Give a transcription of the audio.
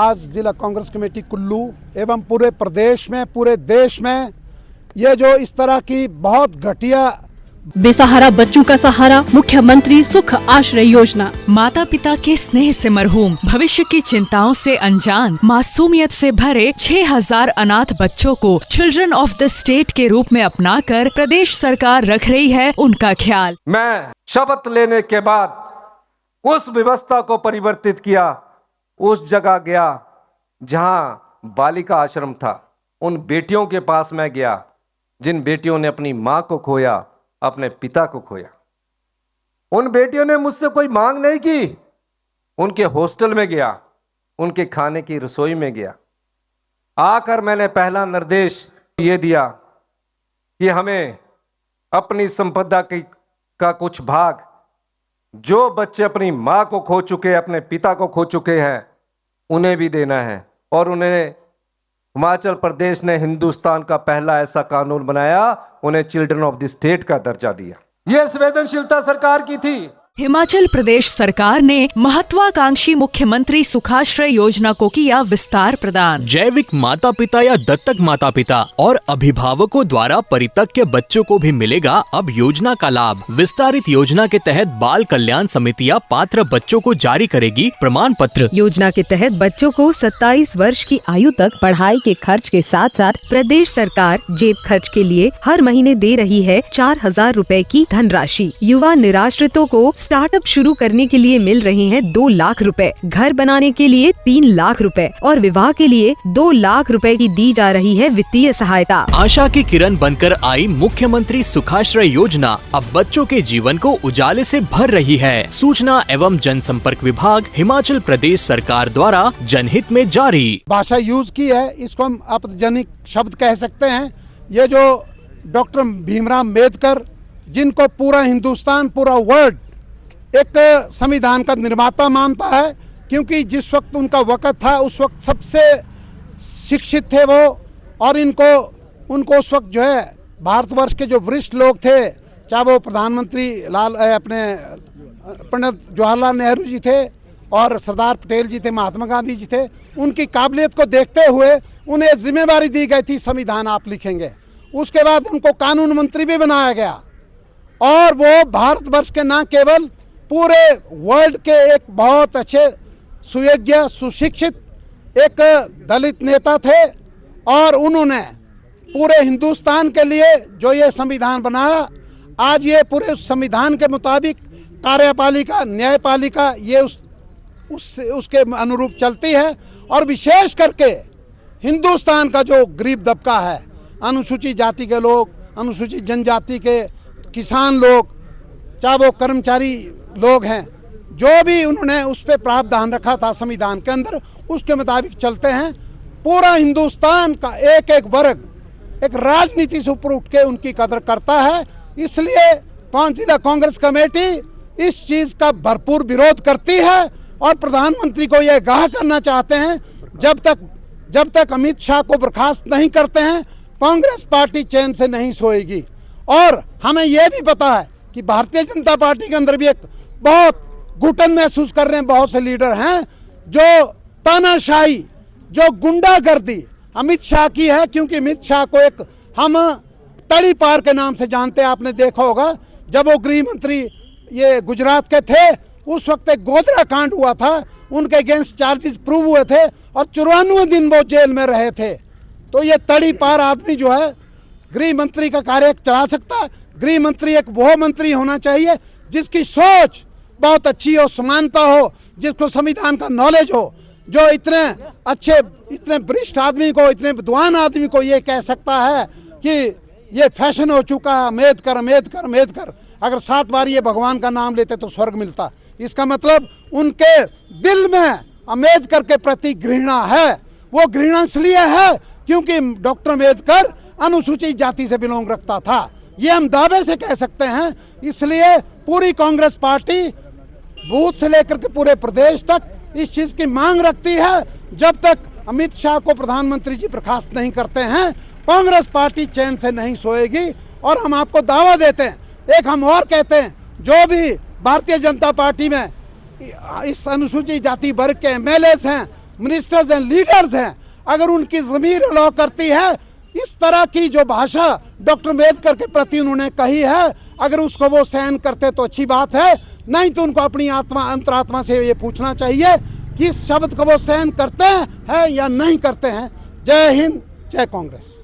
आज जिला कांग्रेस कमेटी कुल्लू एवं पूरे प्रदेश में, पूरे देश में ये जो इस तरह की बहुत घटिया बेसहारा बच्चों का सहारा, मुख्यमंत्री सुख आश्रय योजना। माता पिता के स्नेह से मरहूम, भविष्य की चिंताओं से अनजान, मासूमियत से भरे 6000 अनाथ बच्चों को चिल्ड्रन ऑफ द स्टेट के रूप में अपनाकर प्रदेश सरकार रख रही है उनका ख्याल। मैं शपथ लेने के बाद उस व्यवस्था को परिवर्तित किया, उस जगह गया जहां बालिका आश्रम था। उन बेटियों के पास मैं गया जिन बेटियों ने अपनी मां को खोया, अपने पिता को खोया। उन बेटियों ने मुझसे कोई मांग नहीं की। उनके हॉस्टल में गया, उनके खाने की रसोई में गया। आकर मैंने पहला निर्देश ये दिया कि हमें अपनी संपदा का कुछ भाग, जो बच्चे अपनी मां को खो चुके, अपने पिता को खो चुके हैं, उन्हें भी देना है। और उन्हें हिमाचल प्रदेश ने हिंदुस्तान का पहला ऐसा कानून बनाया, उन्हें चिल्ड्रन ऑफ द स्टेट का दर्जा दिया। यह संवेदनशीलता सरकार की थी। हिमाचल प्रदेश सरकार ने महत्वाकांक्षी मुख्यमंत्री सुखाश्रय योजना को किया विस्तार प्रदान। जैविक माता पिता या दत्तक माता पिता और अभिभावकों द्वारा परित्यक्त बच्चों को भी मिलेगा अब योजना का लाभ। विस्तारित योजना के तहत बाल कल्याण समितियां पात्र बच्चों को जारी करेगी प्रमाण पत्र। योजना के तहत बच्चों को 27 वर्ष की आयु तक पढ़ाई के खर्च के साथ साथ प्रदेश सरकार जेब खर्च के लिए हर महीने दे रही है 4000 रूपए की धनराशि। युवा निराश्रितों को स्टार्टअप शुरू करने के लिए मिल रहे हैं 2 लाख रुपए, घर बनाने के लिए 3 लाख रुपए और विवाह के लिए 2 लाख रुपए की दी जा रही है वित्तीय सहायता। आशा की किरण बनकर आई मुख्यमंत्री सुखाश्रय योजना अब बच्चों के जीवन को उजाले से भर रही है। सूचना एवं जनसंपर्क विभाग हिमाचल प्रदेश सरकार द्वारा जनहित में जारी। भाषा यूज की है, इसको हम आपत्तिजनक शब्द कह सकते हैं। ये जो डॉक्टर भीमराव अम्बेडकर, जिनको पूरा हिंदुस्तान, पूरा वर्ल्ड एक संविधान का निर्माता मानता है, क्योंकि जिस वक्त उनका वक़्त था उस वक्त सबसे शिक्षित थे वो, और उनको उस वक्त जो है भारतवर्ष के जो वरिष्ठ लोग थे, चाहे वो प्रधानमंत्री अपने पंडित जवाहरलाल नेहरू जी थे और सरदार पटेल जी थे, महात्मा गांधी जी थे, उनकी काबिलियत को देखते हुए उन्हें जिम्मेवारी दी गई थी, संविधान आप लिखेंगे। उसके बाद उनको कानून मंत्री भी बनाया गया और वो भारतवर्ष के न केवल पूरे वर्ल्ड के एक बहुत अच्छे सुयोग्य, सुशिक्षित एक दलित नेता थे, और उन्होंने पूरे हिंदुस्तान के लिए जो ये संविधान बनाया, आज ये पूरे संविधान के मुताबिक कार्यपालिका, न्यायपालिका ये उसके अनुरूप चलती है। और विशेष करके हिंदुस्तान का जो गरीब तबका है, अनुसूचित जाति के लोग, अनुसूचित जनजाति के किसान लोग, चाहे वो कर्मचारी लोग हैं, जो भी उन्होंने उस पर प्रावधान रखा था संविधान के अंदर, उसके मुताबिक चलते हैं। पूरा हिंदुस्तान का एक एक वर्ग एक राजनीति से ऊपर उठ के उनकी कदर करता है। इसलिए जिला कांग्रेस कमेटी इस चीज़ का भरपूर विरोध करती है और प्रधानमंत्री को यह आगाह करना चाहते हैं, जब तक अमित शाह को बर्खास्त नहीं करते हैं, कांग्रेस पार्टी चैन से नहीं सोएगी। और हमें यह भी पता है कि भारतीय जनता पार्टी के अंदर भी एक बहुत घुटन महसूस कर रहे हैं बहुत से लीडर हैं, जो तानाशाही, जो गुंडागर्दी अमित शाह की है। क्योंकि अमित शाह को एक हम तड़ी पार के नाम से जानते हैं। आपने देखा होगा जब वो गृह मंत्री ये गुजरात के थे, उस वक्त एक गोधरा कांड हुआ था, उनके अगेंस्ट चार्जेस प्रूव हुए थे और 94 दिन वो जेल में रहे थे। तो ये तड़ी पार आदमी जो है गृह मंत्री का कार्य चला सकता है। गृह मंत्री एक वो मंत्री होना चाहिए जिसकी सोच बहुत अच्छी हो, समानता हो, जिसको संविधान का नॉलेज हो, जो इतने अच्छे, इतने वरिष्ठ आदमी को, इतने विद्वान आदमी को ये कह सकता है कि ये फैशन हो चुका है, अम्बेडकर अम्बेडकर अम्बेडकर। अगर 7 बार ये भगवान का नाम लेते तो स्वर्ग मिलता। इसका मतलब उनके दिल में अम्बेडकर के प्रति घृणा है। वो घृणा इसलिए है क्योंकि डॉक्टर अम्बेडकर अनुसूचित जाति से बिलोंग रखता था, ये हम दावे से कह सकते हैं। इसलिए पूरी कांग्रेस पार्टी बूथ से लेकर के पूरे प्रदेश तक इस चीज़ की मांग रखती है, जब तक अमित शाह को प्रधानमंत्री जी बर्खास्त नहीं करते हैं, कांग्रेस पार्टी चैन से नहीं सोएगी। और हम आपको दावा देते हैं, एक हम और कहते हैं, जो भी भारतीय जनता पार्टी में इस अनुसूचित जाति वर्ग के एमएलएस हैं, मिनिस्टर्स एंड लीडर्स हैं, अगर उनकी ज़मीर अलाउ करती है इस तरह की जो भाषा डॉक्टर अम्बेडकर के प्रति उन्होंने कही है, अगर उसको वो सहन करते तो अच्छी बात है, नहीं तो उनको अपनी आत्मा अंतरात्मा से ये पूछना चाहिए कि इस शब्द को वो सहन करते हैं या नहीं करते हैं। जय हिंद, जय कांग्रेस।